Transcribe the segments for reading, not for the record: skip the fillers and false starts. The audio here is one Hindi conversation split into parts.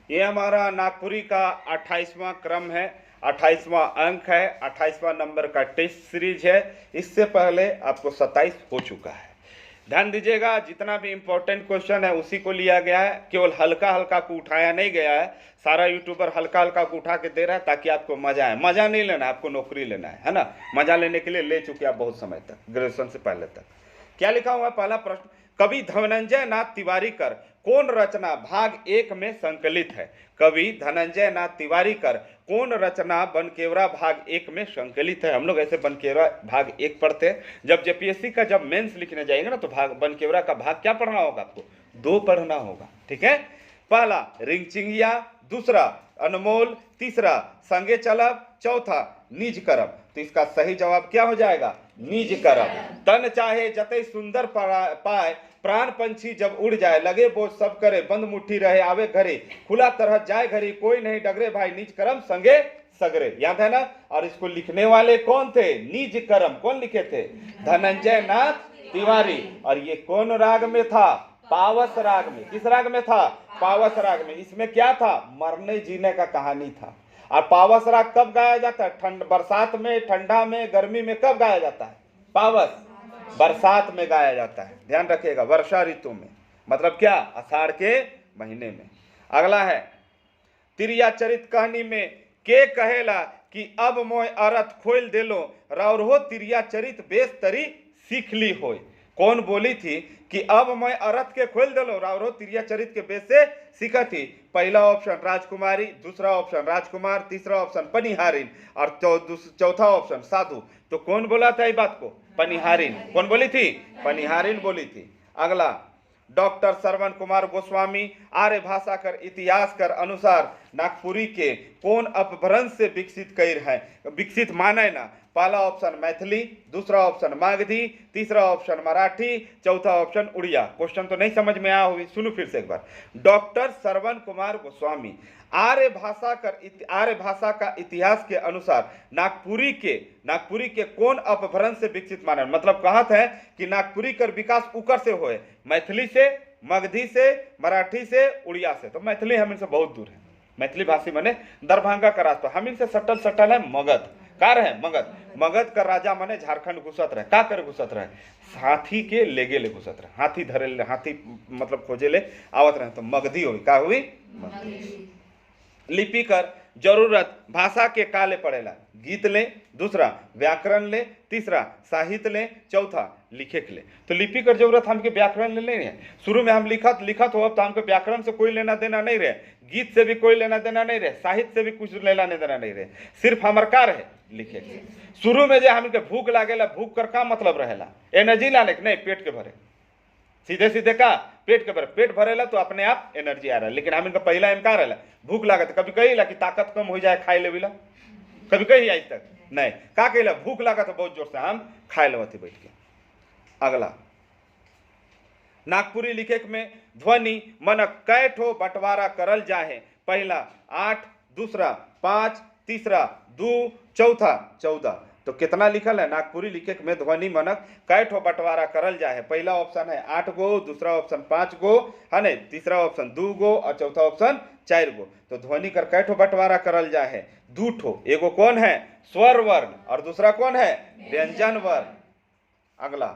ये हमारा नागपुरी का 28वां क्रम है, 28वां अंक है, 28वां नंबर का टेस्ट सीरीज है। इससे पहले आपको 27 हो चुका है। ध्यान दीजिएगा, जितना भी इंपॉर्टेंट क्वेश्चन है उसी को लिया गया है, केवल हल्का हल्का को उठाया नहीं गया है। सारा यूट्यूबर हल्का हल्का को उठा के दे रहा है ताकि आपको मजा आए। मजा नहीं लेना, आपको नौकरी लेना है ना। मजा लेने के लिए ले चुके आप बहुत समय तक, ग्रेजुएशन से पहले तक। क्या लिखा हुआ है? पहला प्रश्न, कवि धनंजय नाथ तिवारी कर कौन रचना भाग 1 में संकलित है? कवि धनंजय नाथ तिवारी कर कौन रचना बनकेवरा भाग 1 में संकलित है? हम लोग ऐसे बनकेवरा भाग 1 पढ़ते हैं। जब जेपीएससी का जब मेंस लिखने जाएंगे ना, तो भाग बनकेवरा का भाग क्या पढ़ना होगा? आपको 2 पढ़ना होगा। ठीक है, पहला रिंगचिंगिया, दूसरा अनमोल, तीसरा संगे चलब, चौथा निज करब। तो इसका सही जवाब क्या हो जाएगा? निज करब। तन चाहे जतई सुंदर पाए, प्राण पंछी जब उड़ जाए, लगे बोझ सब करे, बंद मुट्ठी रहे आवे घरे, खुला तरह जाए घरी, कोई नहीं डगरे भाई, निज करम संगे सगरे। याद है ना? और इसको लिखने वाले कौन थे? निज करम कौन लिखे थे? धनंजय नाथ तिवारी। और ये कौन राग में था? पावस राग में। किस राग में था? पावस राग में। इसमें क्या था? मरने जीने का कहानी था। और पावस राग कब गाया जाता है? ठंड, बरसात में, ठंडा में, गर्मी में कब गाया जाता है? पावस बरसात में गाया जाता है। ध्यान रखिएगा, वर्षा ऋतु में, मतलब क्या? आषाढ़ के महीने में। अगला है, तिरिया चरित कहानी में के कहेला कि अब मोय अरथ खोल देलो, राउरहो तिरिया चरित बेस तरी सीख ली होय। कौन बोली थी कि अब मैं अरथ के खोल देलो, राउरहो तिरिया चरित के बेस से सीखा थी? पहला ऑप्शन राजकुमारी, दूसरा ऑप्शन राजकुमार, तीसरा ऑप्शन पनिहारिन और चौथा ऑप्शन साधु। तो कौन बोला था ये बात को? पनिहारिन। कौन बोली थी? पनिहारिन बोली थी। अगला, डॉक्टर श्रवण कुमार गोस्वामी आर्य भाषा कर इतिहास कर अनुसार नागपुरी के कौन अपभ्रंश से विकसित कर है? विकसित माने ना। पहला ऑप्शन मैथिली, दूसरा ऑप्शन मागधी, तीसरा ऑप्शन मराठी, चौथा ऑप्शन उड़िया। क्वेश्चन तो नहीं समझ में आया होगी, सुनो फिर से एक बार। डॉक्टर श्रवण कुमार गोस्वामी आर्य भाषा का इतिहास के अनुसार नागपुरी के कौन अपभ्रंश से विकसित माने? मतलब कहत है कि नागपुरी कर विकास उकर से होए, मैथिली से, मगधी से, मराठी से, उड़िया से। तो मैथिली हम इनसे बहुत दूर है। मैथिली भाषी माने दरभंगा का रास्ता, हम इनसे सटल है मगध। कार है मगध का राजा माने झारखंड घुसत रहे। का कर घुसत रहे? हाथी के लेगे ले घुसत रहे, हाथी धरे ले, हाथी मतलब खोजे ले आवत रहे। तो मगधी हुई। का हुई? लिपि कर जरूरत भाषा के काले पड़ेला? गीत ले, दूसरा व्याकरण ले, तीसरा साहित्य ले, चौथा लिखे के ले। तो लिपि कर जरूरत हमके व्याकरण ले नहीं है। शुरू में हम लिखत हो तो हमको व्याकरण से कोई लेना देना नहीं रहे, गीत से भी कोई लेना देना नहीं रहे, साहित्य से भी कुछ लेना देना नहीं रहे, सिर्फ हमार का रहे? लिखे के। शुरू में जो हमके भूख लागेला, भूख कर का मतलब रहेला? एनर्जी लाने के नहीं, पेट के भरे। सीधे सीधे का पेट के भरे, पेट भरेला तो अपने आप एनर्जी आ रहा है। लेकिन हम इनका पहला इनका रहेला भूख लागत। कभी कही कि ताकत कम हो जाए खाए लेविला? कभी कही आज तक नहीं। का कहला? भूख लागत बहुत जोर से, हम खाए लेवती बैठ के। अगला, नागपुरी लिखे में ध्वनि मन कै ठो बंटवारा करल जाए? पहला 8, दूसरा 5, तीसरा 2, चौथा 14। तो कितना लिखल है? नागपुरी लिखे में ध्वनि मनक कै ठो बंटवारा करल जाए? पहला ऑप्शन है 8 गो, दूसरा ऑप्शन 5 गो है नहीं, तीसरा ऑप्शन 2 गो और चौथा ऑप्शन 4 गो। तो ध्वनि कर कै ठो बंटवारा करल जाए? 2 ठो। एगो कौन है? स्वर वर्ण और दूसरा कौन है? व्यंजन वर्ण। अगला,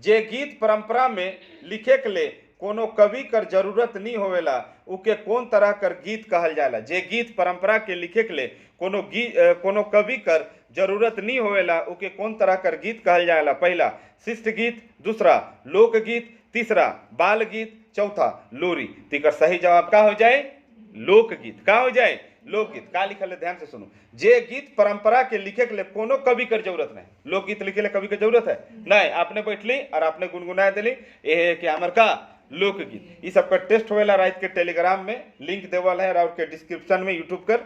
जे गीत परंपरा में लिखे के ले कोनो कवि कर जरूरत नहीं होवेला, उके कौन तरह कर गीत कहल जाला? जे गीत परंपरा के लिखे के ले कोनो कवि कर जरूरत नहीं होवेला, उके कौन तरह कर गीत कहल जाला? पहला शिष्ट गीत, दूसरा लोकगीत, तीसरा बाल गीत, चौथा लोरी। तीकर सही जवाब का हो जाए? लोकगीत। का हो जाए? लोकगीत। का लिखल है? ध्यान से सुनो। जे गीत परंपरा के लिखे के लिए कोनो कवि कर जरूरत नहीं, लोकगीत लिखे ले कवि के जरूरत है नहीं। आपने बैठली और आपने गुनगुना दिली, ये कि हमार का लोकगीत। ये सबका टेस्ट होवेला रात के टेलीग्राम में, लिंक देवल है और के डिस्क्रिप्शन में यूट्यूब कर,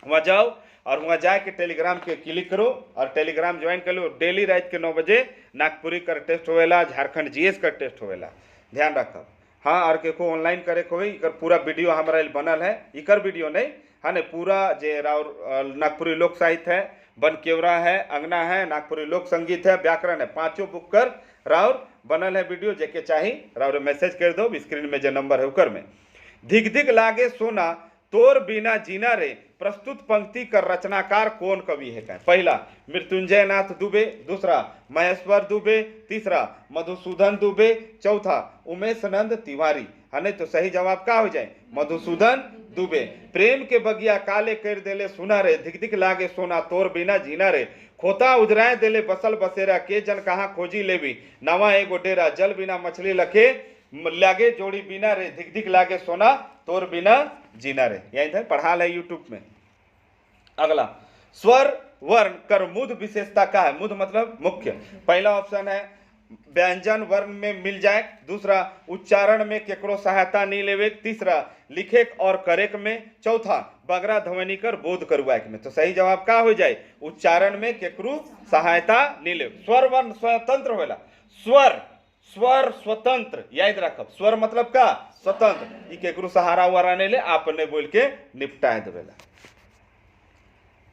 वहाँ जाओ और वहाँ जाके टेलीग्राम के क्लिक करो और टेलीग्राम ज्वाइन कर लो। डेली रात के 9 बजे नागपुरी का टेस्ट होवेला, झारखंड जीएस का टेस्ट होवेला। ध्यान रखो। हाँ, और के को ऑनलाइन करे को इकर पूरा वीडियो हमारा बनल है। इकर वीडियो नहीं है ने, पूरा जे राउर नागपुरी लोक साहित्य है, बनकेवरा है, अंगना है, नागपुरी लोक संगीत है, व्याकरण है, 5 बुक कर राउर बनल है वीडियो। जेके चाही राउर मैसेज कर दो, स्क्रीन में जो नंबर है उकर में। धिक धिक लागे सोना तोर बिना जीना रे। प्रस्तुत पंक्ति कर रचनाकार कौन कवि है? क्या पहला मृत्युंजय नाथ दुबे, दूसरा महेश्वर दुबे, तीसरा मधुसूदन दुबे, चौथा उमेश नंद तिवारी। है नहीं तो सही जवाब क्या हो जाए? मधुसूदन दुबे। प्रेम के बगिया काले कर देले सुना रे, धिक धिक लागे सोना तोर बिना जीना रे। खोता उजराए देले बसल बसेरा, के जन कहाँ खोजी लेवी नवा एगो डेरा। जल बिना मछली लखे लागे जोड़ी बिना रे, धिक धिक लागे सोना तोर बिना जीना रे। यही था, पढ़ा ले यूट्यूब में। अगला स्वर वर्ण कर मुद विशेषता का है? मुद मतलब मुख्य। पहला ऑप्शन है व्यंजन वर्ण में मिल जाए, दूसरा उच्चारण में केकरो सहायता नहीं लेवे, तीसरा लिखे और करेक में, चौथा बगरा ध्वनि कर बोध करवाए में। तो सही जवाब का हो जाए? उच्चारण में केकरो सहायता नहीं ले। स्वर वर्ण स्वतंत्र होला। स्वर स्वतंत्र याद रखब। स्वर मतलब का? स्वतंत्र। केकरो सहारा उहारा नहीं ले, आपने बोल के निपटाए देवेला।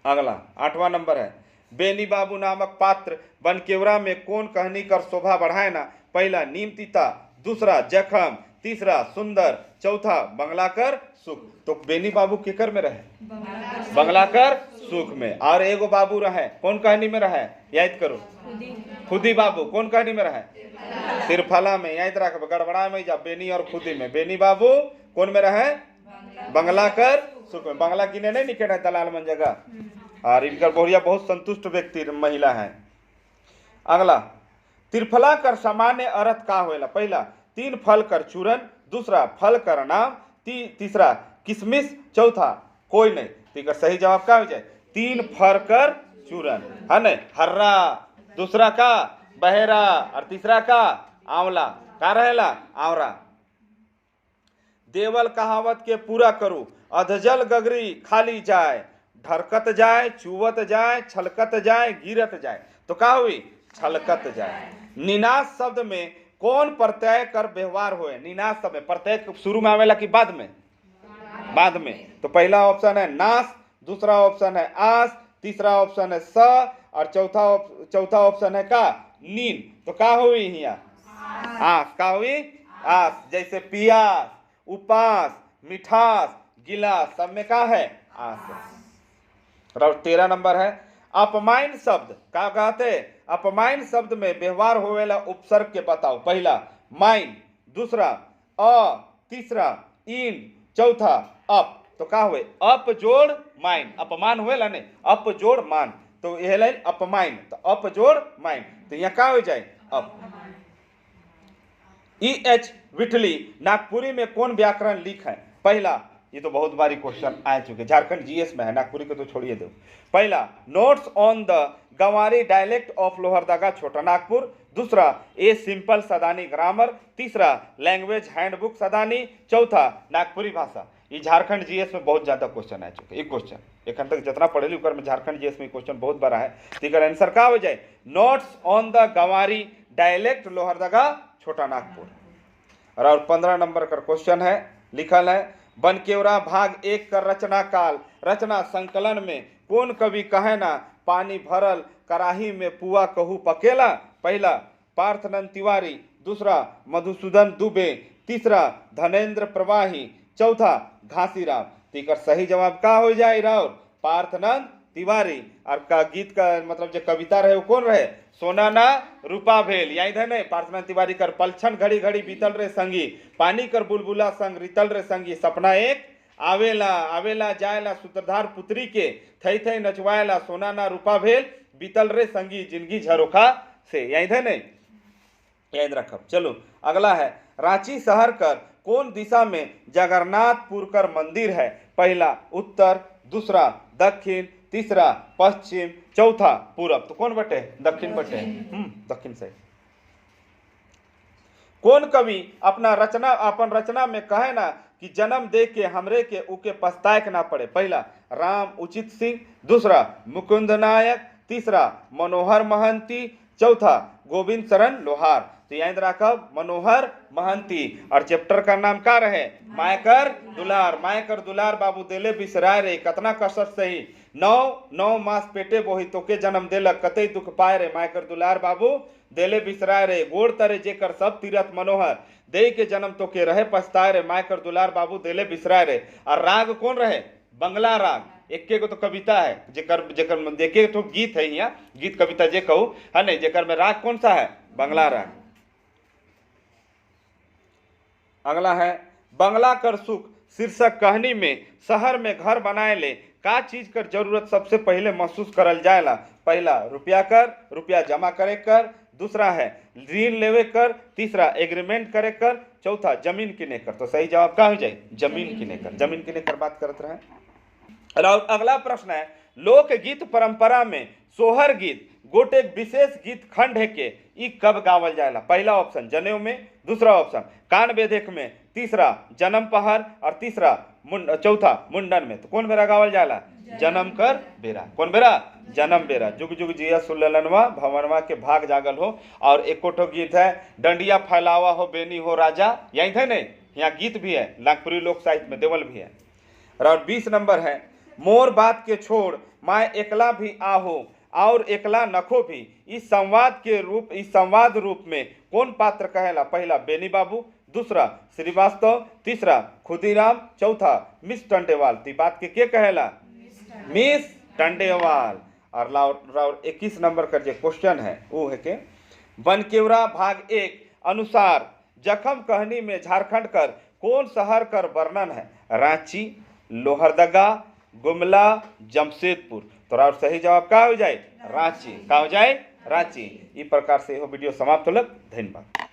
अगला 8वां नंबर है बेनी बाबू नामक पात्र बनकेवरा में कौन कहानी कर शोभा बढ़ाए ना? पहला नीम तीता, दूसरा जखम, तीसरा सुंदर, चौथा बंगलाकर सुख। तो बेनी बाबू केकर में रहे? बंगलाकर सुख में। और एगो बाबू रहे, कौन कहानी में रहे? याद करो। खुदी बाबू कौन कहानी में रहे? तिरफला में। याद रख, गड़बड़ा में जा बेनी और खुदी में। बेनी बाबू कौन में रहे? बंगलाकर सुख में। बंगला किने नहीं निकट है दलाल मन जगह। और इनकर बहुरिया बहुत संतुष्ट व्यक्ति महिला है। अगला तिरफला कर सामान्य अर्थ का होएला? पहला 3 फल कर चूरन, दूसरा फल कर नाम, तीसरा किशमिश, चौथा कोई नहीं। तो सही जवाब क्या हो जाए? 3 फल कर चूरन, है नहीं? हर्रा, दूसरा का बहेरा, और तीसरा का आंवला। का रहेला? आवरा। देवल कहावत के पूरा करूं, अधजल गगरी खाली जाए, ढरकत जाए, चुवत जाए, छलकत जाए, गिरत जाए। तो क्या हुई? छलकत जाए। निनाश शब्द में कौन प्रत्यय कर व्यवहार हुए? निनाश शब्द में प्रत्यय शुरू में आवेला कि बाद में? बाद में। तो पहला ऑप्शन है नाश, दूसरा ऑप्शन है आस, तीसरा ऑप्शन है स, और चौथा ऑप्शन है का? नीन। तो क्या हुई यहाँ? आस। का हुई? आस। जैसे पियास, उपास, मिठास, गिलास, सब में का है? आस। 13 नंबर है अपमाइन शब्द का कहते? अपमाइन शब्द में व्यवहार होवेला उपसर्ग के बताओ। पहला माइन, दूसरा अ, तीसरा इन, चौथा अप। तो का हुए? अप जोड़ माइन। अपमान हुएला ने, अप जोड़ मान। तो यह लाइन अपमाइन, तो अप जोड़ माइन। तो यहाँ का हो जाए? अप। E.H. विठली नागपुरी में कौन व्याकरण लिख है? पहला, ये तो बहुत बारी क्वेश्चन आ चुके, झारखंड जीएस में है, नागपुरी को तो छोड़िए दो। पहला notes on the Ganwari dialect of Lohardaga Chota Nagpur, दूसरा ए सिंपल सदानी ग्रामर, तीसरा लैंग्वेज हैंडबुक सदानी, चौथा नागपुरी भाषा। ये झारखंड जीएस में बहुत ज्यादा क्वेश्चन आ चुके। एक क्वेश्चन एखन तक जितना पढ़े ली में झारखंड जीएस में क्वेश्चन बहुत बड़ा है। तो आंसर का हो जाए? Notes on the Ganwari dialect Lohardaga Chota Nagpur. और 15 नंबर का क्वेश्चन है, लिखल है बनकेवरा भाग 1 का रचना काल। रचना संकलन में कौन कवि कहे ना पानी भरल कराही में पुआ कहू पकेला? पहला पार्थनंद तिवारी, दूसरा मधुसूदन दुबे, तीसरा धनेन्द्र प्रवाही, चौथा घासीराम। तो सही जवाब का हो जाए? राव पार्थनंद तिवारी। और का गीत का मतलब जो कविता रहे वो कौन रहे? सोना ना रूपा भेल। याद है नहीं? पार्थनंद तिवारी कर पलछन घड़ी घड़ी बीतल रे संगी, पानी कर बुलबुला संग रितल रे संगी, सपना एक आवेला आवेला जायला सूत्रधार पुत्री के, थई थई नचवायला सोना ना रूपा भेल, बीतल रे संगी जिंदगी झरोखा से। याद है नहीं? याद रखब। चलो अगला है रांची शहर कर कौन दिशा में जगन्नाथपुर कर मंदिर है? पहला उत्तर, दूसरा दक्षिण, तीसरा पश्चिम, चौथा पूरब। तो कौन बटे? दक्षिण बटे। दक्षिण साइड। कौन कवि अपन रचना में कहे ना कि जन्म दे के हमरे के उके पछताए के ना पड़े? पहला राम उचित सिंह, दूसरा मुकुंद नायक, तीसरा मनोहर महंती, चौथा गोविंद शरण लोहार। तो याद रखब मनोहर महंती। और चैप्टर का नाम का रहे? मायकर दुलार। मायकर दुलार बाबू देले बिसराय रे, कतना कसरत सही, 9 मास पेटे बोही तोके जन्म देलक, कतई दुख पाए रे, मायकर दुलार बाबू देले बिसराय रे, गोड़ तरे जेकर सब तीरथ मनोहर, दे के जन्म तो के रहे पछताए रे, माय कर दुलार बाबू देले बिसराए रे। और राग कौन रहे? बंगला राग। एक को तो कविता है जेकर जेकर देखे तो गीत है, यहाँ गीत कविता जे कहूँ है नहीं, जेकर में राग कौन सा है? बंगला राग। अगला है बंगला कर सुख शीर्षक कहानी में शहर में घर बनाए ले का चीज कर जरूरत सबसे पहले महसूस करल जाएला? पहला रुपया कर, रुपया जमा करे कर, दूसरा है ऋण लेवे कर, तीसरा एग्रीमेंट करे कर, चौथा जमीन किने कर। तो सही जवाब क्या हो जाए? जमीन किने कर। जमीन किने कर बात करते रहे। और अगला प्रश्न है लोकगीत परंपरा में सोहर गीत गोटे विशेष गीत खंड है के ई कब गावल जाएला? पहला ऑप्शन जनेऊ में, दूसरा ऑप्शन कान बेदेक में, तीसरा जन्म पहर और तीसरा चौथा मुंडन में। तो कौन बेरा गावल जाएला? जन्म कर बेरा। कौन बेरा? जन्म बेरा। जुग जुग जिया सुल्लनवा भवनवा के भाग जागल हो। और एक गीत है डंडिया फैलावा हो बेनी हो राजा, यही थे नहीं, यहाँ गीत भी है, नागपुरी लोक साहित्य में देवल भी है। और 20 नंबर है मोर बात के छोड़ माय एकला भी आहो और एकला नखो भी। इस संवाद रूप में कौन पात्र कहेला? पहला बेनी बाबू, दूसरा श्रीवास्तव, तीसरा खुदीराम, चौथा मिस टंडेवाल। ती बात के कहेला? मिस टंडेवाल। और 21 नंबर का जो क्वेश्चन है वो है के बनकेवरा भाग 1 अनुसार जखम कहानी में झारखंड कर कौन शहर कर वर्णन है? रांची, लोहरदगा, गुमला, जमशेदपुर। तो और सही जवाब क्या हो जाए? रांची। क्या हो जाए? रांची। इस प्रकार से यह वीडियो समाप्त होलक। धन्यवाद।